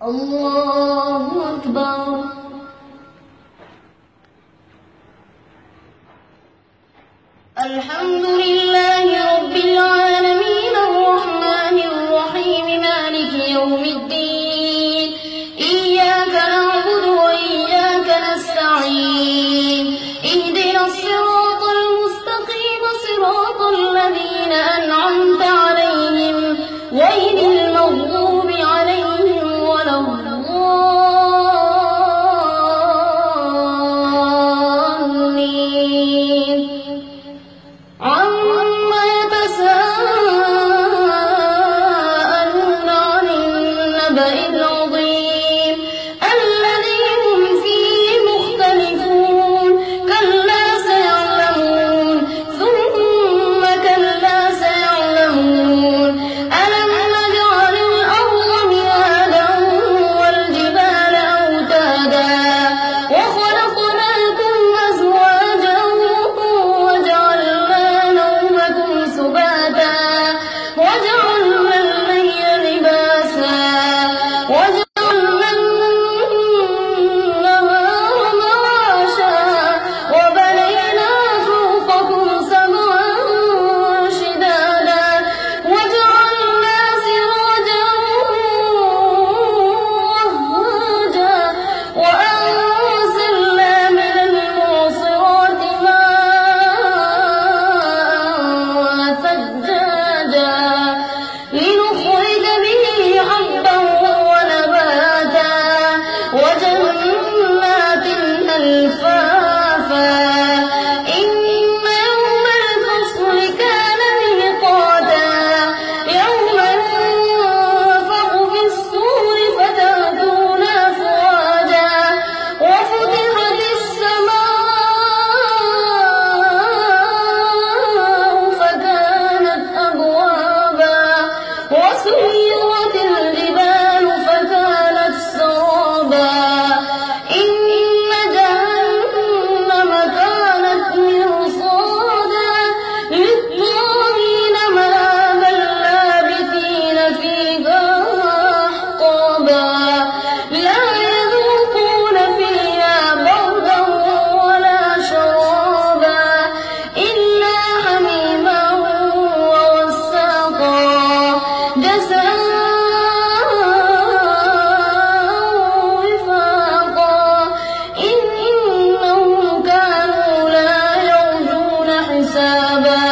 الله أكبر. الحمد لله رب العالمين الرحمن الرحيم مالك يوم الدين إياك نعبد وإياك نستعين اهدنا الصراط المستقيم صراط الذين أنعمت عليهم غير المغضوب عليهم ولا الضالين. عما يتساءلون عن النبأ العظيم الذي هم فيه مختلفون كلا سيعلمون ثم كلا سيعلمون ألم نجعل الأرض مهادا والجبال أوتادا وخلقناكم أزواجا وجعلنا نومكم سباتا وجعلنا الليل لباسا وجعلنا النهار معاشا وبنينا فوقكم سبعا شدادا وجعلنا سراجا وهاجا وأنزلنا من المعصرات ماء ثجاجا لنخرج به حبا ونباتا وجنات ألفافا إن يوم الفصل كان ميقاتا يوم ينفخ في الصور فتأتون أفواجا وفتحت السماء فكانت أبوابا وسيرت الجبال فكانت سرابا إن جهنم كانت مرصادا للطاغين مآبا لابثين فيها أحقابا لا يذوقون فيها بردا ولا شرابا إلا حميما وغساقا جزاء وفاقا إنهم كانوا لا يرجون حسابا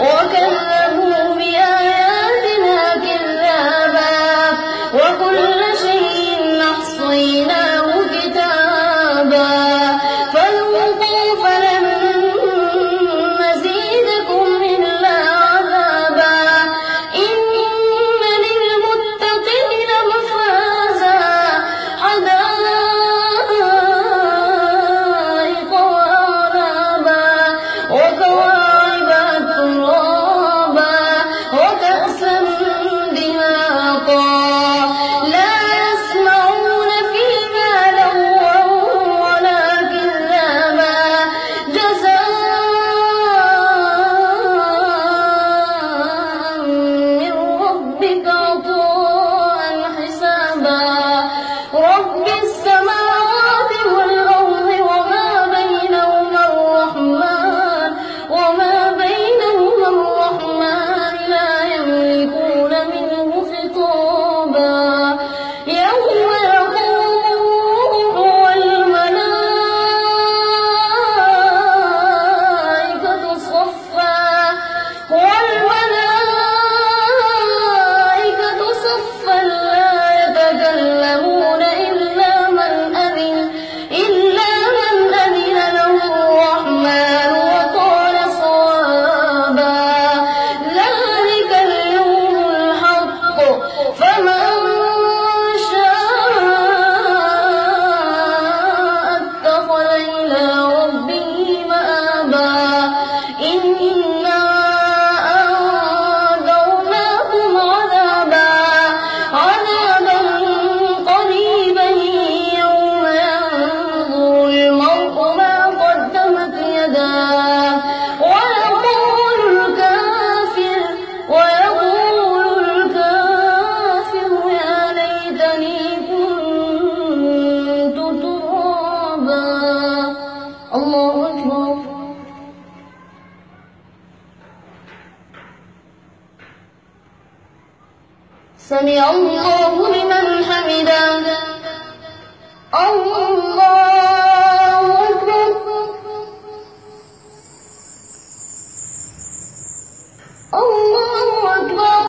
وكذبوا بآياتنا كذابا وكل شيء أحصيناه كتابا فذوقوا فلن نزيدكم إلا عذابا إن للمتقين مفازا حدائق وأعنابا وكواعب أترابا وكأسا دهاقا لا يسمعون فيها لغوا ولا كذابا جزاء من ربك عطاء حسابا رب السماوات والأرض وما بينهما الرحمن لا يملكون منه خطابا يوم يقوم الروح والملائكة صفا لا يتكلمون إلا من أذن له الرحمن وقال صوابا ذلك اليوم الحق فمن شاء اتخذ إلى ربه مآبا إنا أنذرناكم عذابا قريبا يوم ينظر المرء ما قدمت يداه ويقول الكافر يا ليتني سمع الله لمن حمده. الله أكبر. الله أكبر.